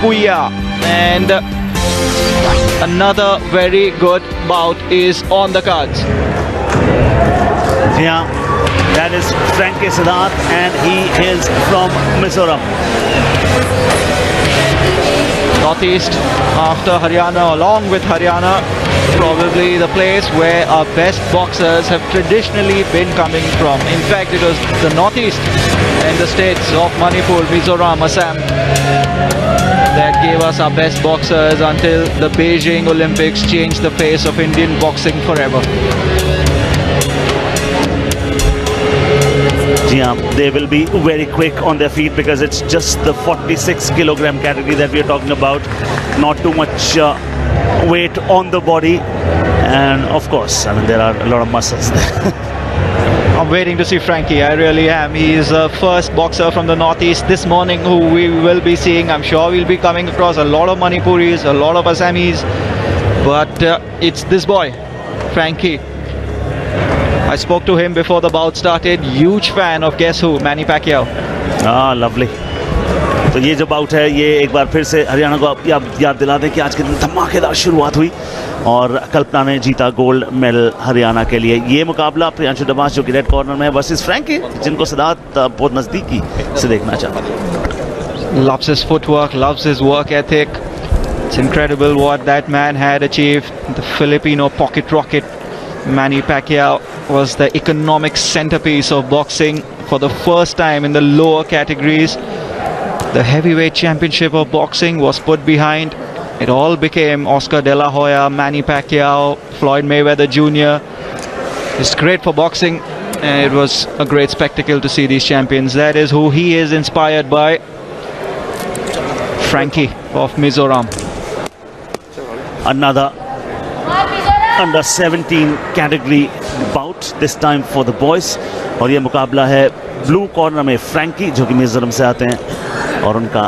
Puya. And another very good bout is on the cards. Yeah, that is Frankie Siddharth, and he is from Mizoram. Northeast after Haryana, along with Haryana, probably the place where our best boxers have traditionally been coming from. In fact, it was the Northeast and the states of Manipur, Mizoram, Assam that gave us our best boxers until the Beijing Olympics changed the face of Indian boxing forever. Yeah, they will be very quick on their feet because it's just the 46 kilogram category that we are talking about. Not too much weight on the body, and of course, I mean, there are a lot of muscles there. I'm waiting to see Frankie, I really am. He is the first boxer from the Northeast this morning who we will be seeing. I'm sure we'll be coming across a lot of Manipuris, a lot of Assamese, but it's this boy, Frankie. I spoke to him before the bout started. Huge fan of guess who? Manny Pacquiao. Ah, lovely. तो ये जो bought है ये एक बार फिर से हरियाणा को याद दिला दें कि आज के दिन धमाकेदार शुरुआत हुई और कल्पना ने जीता गोल्ड मेडल हरियाणा के लिए. ये मुकाबला प्रियांशु डबास जो कि रेड कॉर्नर में वर्सेस फ्रैंकी, जिनको सिद्धार्थ बहुत नजदीकी से देखना चाहता है. Loves his footwork, loves his work ethic. It's incredible what that man had achieved. The Filipino pocket rocket, Manny Pacquiao, was the economic centerpiece of boxing for the first time in the lower categories. The heavyweight championship of boxing was put behind. It all became Oscar De La Hoya, Manny Pacquiao, Floyd Mayweather Jr. It's great for boxing, and it was a great spectacle to see these champions. That is who he is inspired by. Frankie of Mizoram. Another under 17 category bout, this time for the boys. और ये मुकाबला है blue corner में Frankie जो कि मिजोरम से आते हैं और उनका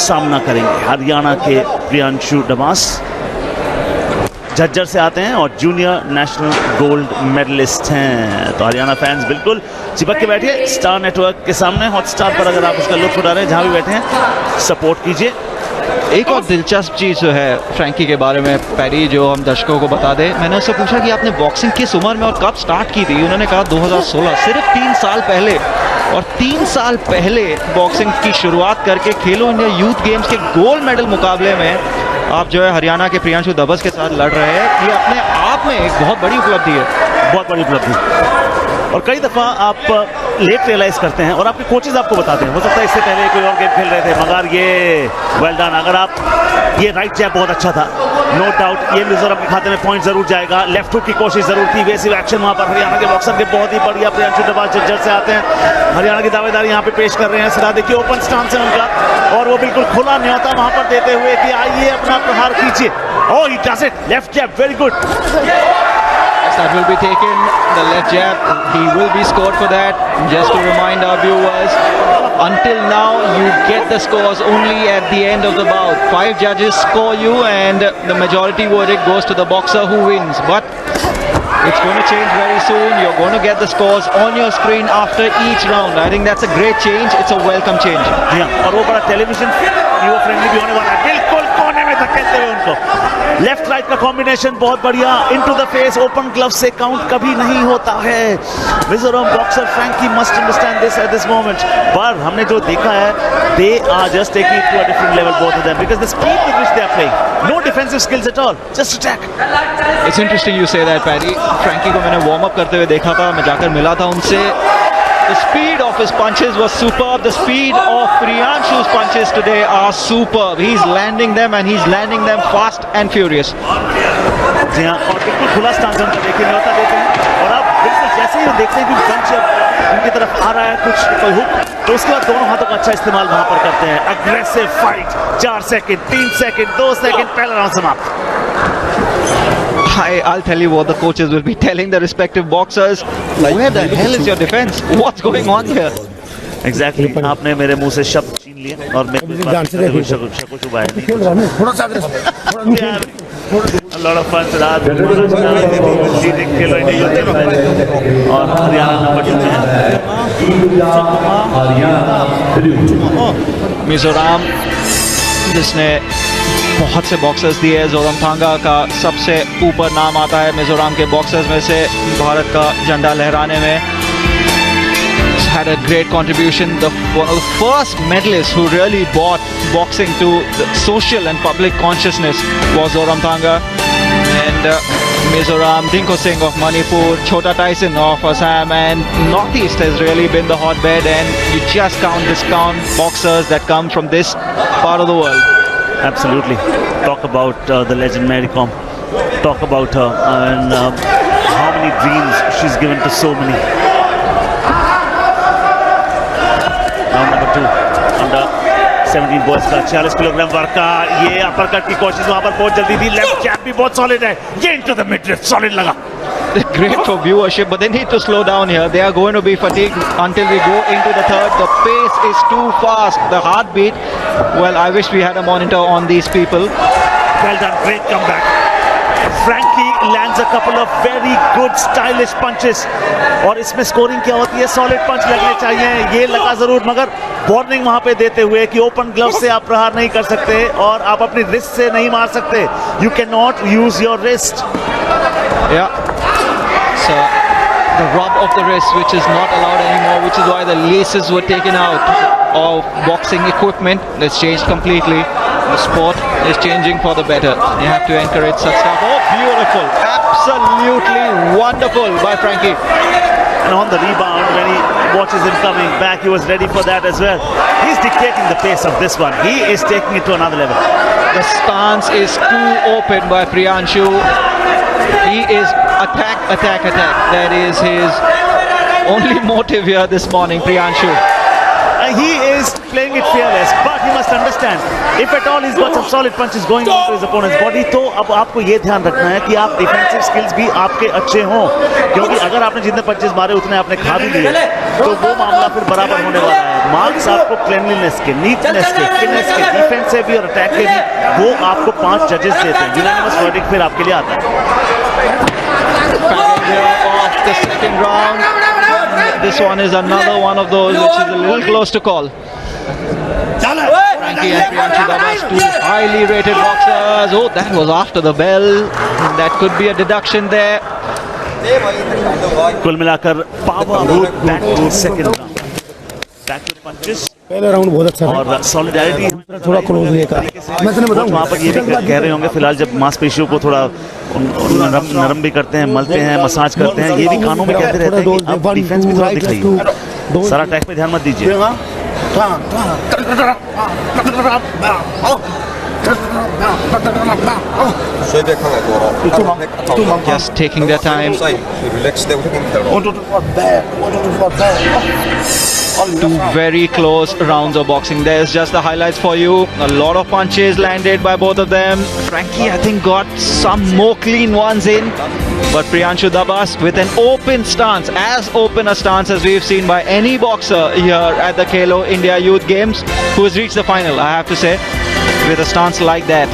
सामना करेंगे हरियाणा के प्रियांशु डबास, झज्जर से आते हैं और जूनियर नेशनल गोल्ड मेडलिस्ट हैं. तो हरियाणा फैंस बिल्कुल चिपक के बैठिए स्टार नेटवर्क के सामने, हॉटस्टार पर अगर आप उसका लुत्फ उठा रहे हैं, जहाँ भी बैठे हैं सपोर्ट कीजिए. एक और दिलचस्प चीज़ जो है फ्रैंकी के बारे में पैरी, जो हम दर्शकों को बता दें, मैंने उससे पूछा कि आपने बॉक्सिंग किस उम्र में और कब स्टार्ट की थी. उन्होंने कहा 2016, सिर्फ 3 साल पहले. और 3 साल पहले बॉक्सिंग की शुरुआत करके खेलो इंडिया यूथ गेम्स के गोल्ड मेडल मुकाबले में आप जो है हरियाणा के प्रियांशु दबस के साथ लड़ रहे हैं. ये अपने आप में एक बहुत बड़ी उपलब्धि है, बहुत बड़ी उपलब्धि. और कई दफ़ा आप लेट रियलाइज़ करते हैं और आपके कोचेज़ आपको बताते हैं, हो सकता है इससे पहले कोई और गेम खेल रहे थे, मगर ये वेल डन. अगर आप ये राइट जैब बहुत अच्छा था, नो डाउट ये मिजोरम के खाते में पॉइंट जरूर जाएगा. लेफ्ट हुक की कोशिश जरूर थी, वेसिव एक्शन वहाँ पर हरियाणा के बॉक्सर के बहुत ही बढ़िया. प्रियांशु डबास झज्जर से आते हैं, हरियाणा की दावेदारी यहाँ पे पेश कर रहे हैं. सिरा देखिए ओपन स्टांस है उनका और वो बिल्कुल खुला न्योता वहाँ पर देते हुए कि आइए अपना प्रहार कीजिए. Oh, he does it. Left jab, very good. That will be taken, the left jab, he will be scored for that. Just to remind our viewers, until now you get the scores only at the end of the bout. 5 judges score you and the majority verdict goes to the boxer who wins. But it's going to change very soon. You're going to get the scores on your screen after each round. I think that's a great change. It's a welcome change. Yeah, और वो बड़ा television viewer friendly भी होने वाला है. बिल्कुल कोने में धकेलते हुए उनको. लेफ्ट राइट का कॉम्बिनेशन बहुत बढ़िया. Into the face, open glove से काउंट कभी नहीं होता है. Mizoram boxer Frankie must understand this at this moment. पर हमने जो देखा है, they are just taking it to a different level both of them because the speed with which they are playing, no defensive skills at all, just attack. It's interesting you say that, Paddy. Frankie को मैंने warm up करते हुए देखा था, मैं जाकर मिला था उनसे. The speed of his punches was superb. The speed of Priyanshu's punches today are superb. He's landing them and he's landing them fast and furious. जी हाँ, और बिल्कुल खुला स्टांस उनका देखने में होता देते हैं. और अब बिल्कुल जैसे ही देखते हैं कि पंच उनकी तरफ आ रहा है, कुछ कोई हुक, तो उसके बाद दोनों हाथों का अच्छा इस्तेमाल वहाँ पर करते हैं. Aggressive fight. 4 second, 3 second, 2 second, पहला राउंड समाप्त. I'll tell you what the coaches will be telling the respective boxers. Where the hell is your defense? What's going on here? Exactly. आपने मेरे मुंह से शब्द छीन लिए और मैं कुछ बात करते हुए शको शुभाया नहीं. A lot of fun Siddharth. और हरियाणा नंबर 2 में Mizoram जिसने बहुत से बॉक्सर्स दिए। जोरमथांगा का सबसे ऊपर नाम आता है मिजोरम के बॉक्सर्स में से भारत का झंडा लहराने में। Had a great contribution. One of the first medalists who really brought boxing to the social and public consciousness was Zoramthanga. And Mizoram, Dinko Singh of Manipur, Chota Tyson of Assam, and Northeast has really been the hotbed. And you just can't discount boxers that come from this part of the world. Absolutely. Talk about the legend Mary Kom. Talk about her and how many dreams she's given to so many. Round number 2 under 17 boys का 46 kilogram work का ये uppercut की कोशिश वहां पर बहुत जल्दी थी। लेफ्ट जैब भी बहुत सॉलिड है। ये इनटू द मिडरिफ सॉलिड लगा। Great for viewership, but they need to slow down here. They are going to be fatigued until we go into the third. The pace is too fast. The heartbeat. Well, I wish we had a monitor on these people. Well done, great comeback. Frankie lands a couple of very good stylish punches. और इसमें scoring क्या होती है? Solid पंच लगने चाहिए। ये लगा जरूर, मगर वार्निंग वहां पे देते हुए कि ओपन ग्लव से आप प्रहार नहीं कर सकते और आप अपनी रिस्ट से नहीं मार सकते। You can not use your wrist. Yeah. So the rub of the wrist, which is not allowed anymore, which is why the laces were taken out of boxing equipment. That's changed completely. The sport is changing for the better. You have to encourage such stuff. Oh, beautiful. Absolutely wonderful by Frankie. And on the rebound, when he watches him coming back, he was ready for that as well. He's dictating the pace of this one. He is taking it to another level. The stance is too open by Priyanshu. He is attack, attack, attack. That is his only motive here this morning, Priyanshu. He is playing it fearless, but he must understand, if at all he's got some solid punches going into his opponent's body, तो अब आपको ये ध्यान रखना है कि आप defensive skills भी आपके अच्छे हों, क्योंकि अगर आपने जितने पंचेस मारे उतने आपने खा भी लिए तो वो मामला फिर बराबर होने वाला है। मार्क्स आपको क्लीनलीनेस के, नीटनेस के, फिटनेस के, डिफेंस से भी और अटैक के भी, वो आपको 5 जजेस देते हैं। यूनानिमस वर्डिक्ट फिर आपके लिए आता है। Of the second round. This one is another one of those which is a little close to call. Frankie and Priyanshu Dabas, two highly rated boxers. Oh, that was after the bell. That could be a deduction there. कुल मिलाकर power route back to second round, back to punches. पहला round बहुत अच्छा था और solidarity थोड़ा close हुए का मैं तुम्हें बताऊं वहाँ पर ये भी कह रहे होंगे फिलहाल जब मांसपेशियों को थोड़ा नरम भी करते हैं, मलते हैं, मसाज करते हैं, ये भी कानों में कहते रहते हैं कि आप डिफेंस भी थोड़ा दिखाइए, सारा अटैक पे ध्यान मत दीजिए। Just taking their time. Two very close rounds of boxing. There's just the highlights for you. A lot of punches landed by both of them. Frankie, I think, got some more clean ones in. But Priyanshu Dabas with an open stance, as open a stance as we've seen by any boxer here at the Khelo India Youth Games, who has reached the final, I have to say, with a stance like that.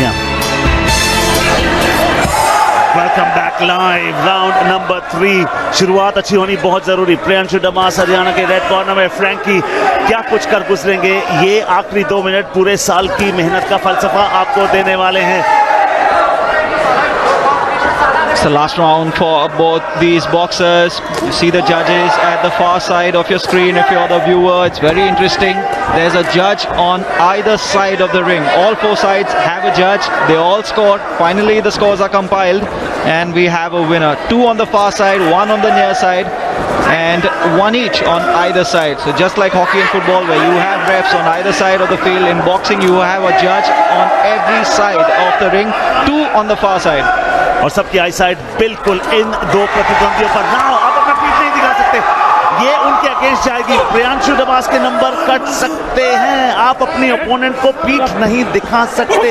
Yeah. Welcome back live, round number 3। शुरुआत अच्छी होनी बहुत जरूरी। प्रियांशु दबास हरियाणा के red corner में, Frankie क्या कुछ कर गुजरेंगे। ये आखिरी 2 मिनट पूरे साल की मेहनत का फलसफा आपको देने वाले हैं। It's the last round for both these boxers. You see the judges at the far side of your screen if you're the viewer. It's very interesting. There's a judge on either side of the ring. All 4 sides have a judge. They all scored. Finally, the scores are compiled and we have a winner. 2 on the far side, 1 on the near side, and 1 each on either side. So just like hockey and football where you have refs on either side of the field, in boxing you have a judge on every side of the ring. 2 on the far side. और सबकी आई side बिल्कुल इन 2 प्रतिद्वंदियों पर। Now आप अपना पीठ नहीं दिखा सकते, ये उनके अगेंस्ट जाएगी। प्रियांशु दबास के नंबर कट सकते हैं, आप अपने ओपोनेंट को पीठ नहीं दिखा सकते।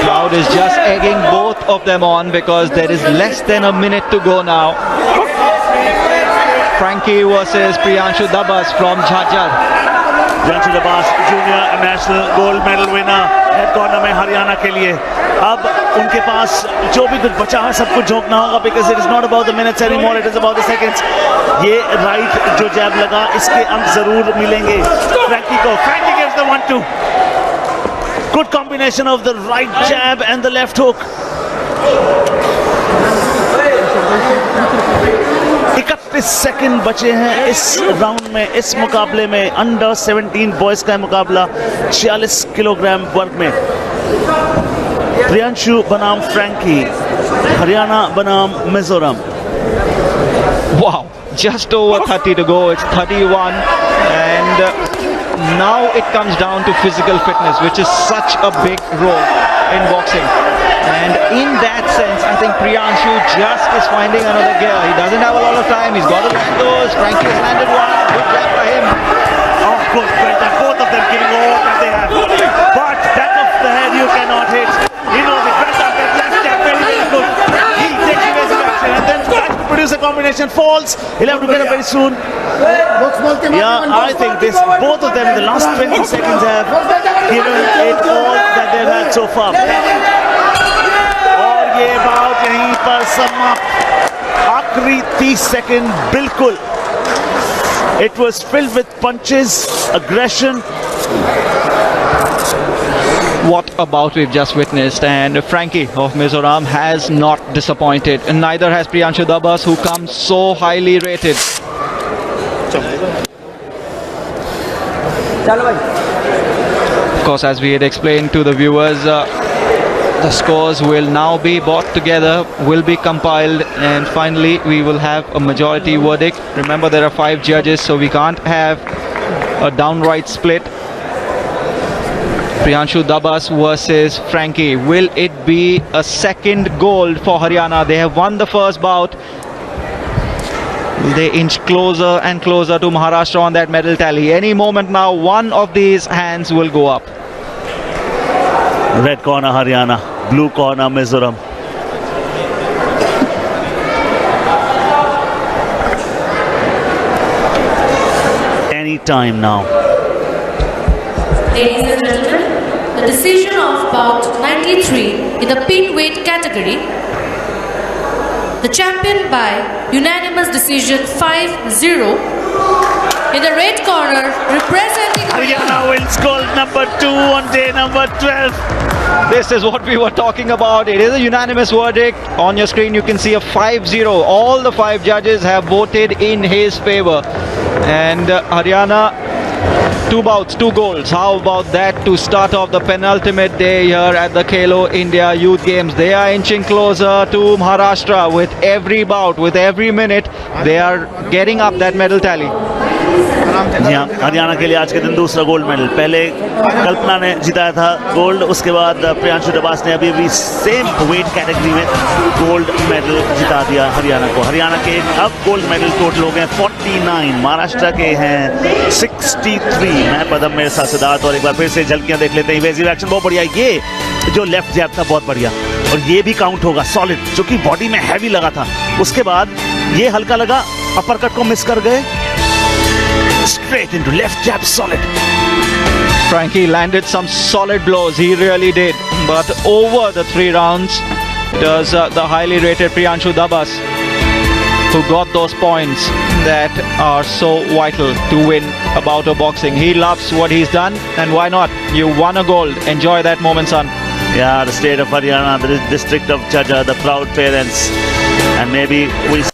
Crowd is just egging both of them on because there is less than a minute to go now. Frankie versus Priyanshu Dabas from Jhajjar. Priyanshu Dabas junior national gold medal winner head corner में हरियाणा के लिए। अब उनके पास जो भी कुछ बचा है सब कुछ झोंकना होगा, because it is not about the minutes anymore, it is about the seconds. ये राइट जो जैब लगा इसके अंक जरूर मिलेंगे फ्रैंकी को। Frankie gives the 1-2। Good combination of the right jab and the left hook. 31 second बचे हैं इस राउंड में, इस मुकाबले में। अंडर 17 बॉयज का मुकाबला 46 किलोग्राम वर्ग में। प्रियांशु बनाम फ्रैंकी, हरियाणा बनाम Mizoram. Wow, just over 30 to go. It's 31, and now it comes down to physical fitness, which is such a big role in boxing. And in that sense, I think Priyanshu just is finding another gear. He doesn't have a lot of time. He's got to land those. Frankie has landed one. Good job by him. Oh, good. Both of them giving all that they have. But back of the head you cannot hit. You know the front of that left jab, very, very good. He'll take evasive action and then tries to produce a combination. Falls. He'll have to get up very soon. Yeah, I think both of them in the last 20 seconds have given it all that they've had so far. और ये बात यहीं पर समाप्त। आखिरी 30 second बिल्कुल। It was filled with punches, aggression. What a bout we've just witnessed, and Frankie of Mizoram has not disappointed, and neither has Priyanshu Dabas, who comes so highly rated. Of course, as we had explained to the viewers, the scores will now be brought together, will be compiled, and finally we will have a majority verdict. Remember, there are 5 judges, so we can't have a downright split. Priyanshu Dabas versus Frankie. Will it be a second gold for Haryana? They have won the first bout. Will they inch closer and closer to Maharashtra on that medal tally? Any moment now, one of these hands will go up. Red corner Haryana, blue corner Mizoram. Any time now. Ladies and gentlemen, the decision of bout 93 in the pin weight category. The champion by unanimous decision 5-0. In the red corner, representing Haryana wins gold number 2 on day number 12. This is what we were talking about. It is a unanimous verdict. On your screen you can see a 5-0. All the 5 judges have voted in his favor. And Haryana, 2 bouts, 2 golds. How about that to start off the penultimate day here at the Khelo India Youth Games? They are inching closer to Maharashtra with every bout, with every minute. They are getting up that medal tally. जी हाँ, हरियाणा के लिए आज के दिन दूसरा gold medal. पहले कल्पना ने जिताया था गोल्ड, उसके बाद प्रियांशु दबास ने अभी भी सेम वेट कैटेगरी में गोल्ड मेडल जिता दिया हरियाणा को। हरियाणा के अब गोल्ड मेडल टोटल हो गए 49, महाराष्ट्र के हैं 63। मैं पदम मेरे साथ सिद्धार्थ, और एक बार फिर से झलकियां देख लेते हैं। इवेसिव एक्शन बहुत बढ़िया। ये जो लेफ्ट जैब था बहुत बढ़िया, और ये भी काउंट होगा सॉलिड, जो कि बॉडी में हैवी लगा था। उसके बाद ये हल्का लगा, अपर कट को मिस कर गए। Straight into left jab, solid. Frankie landed some solid blows, he really did. But over the 3 rounds, it was the highly rated Priyanshu Dabas who got those points that are so vital to win a bout of boxing. He loves what he's done, and why not? You won a gold. Enjoy that moment, son. Yeah, the state of Haryana, the district of Chaja, the proud parents, and maybe we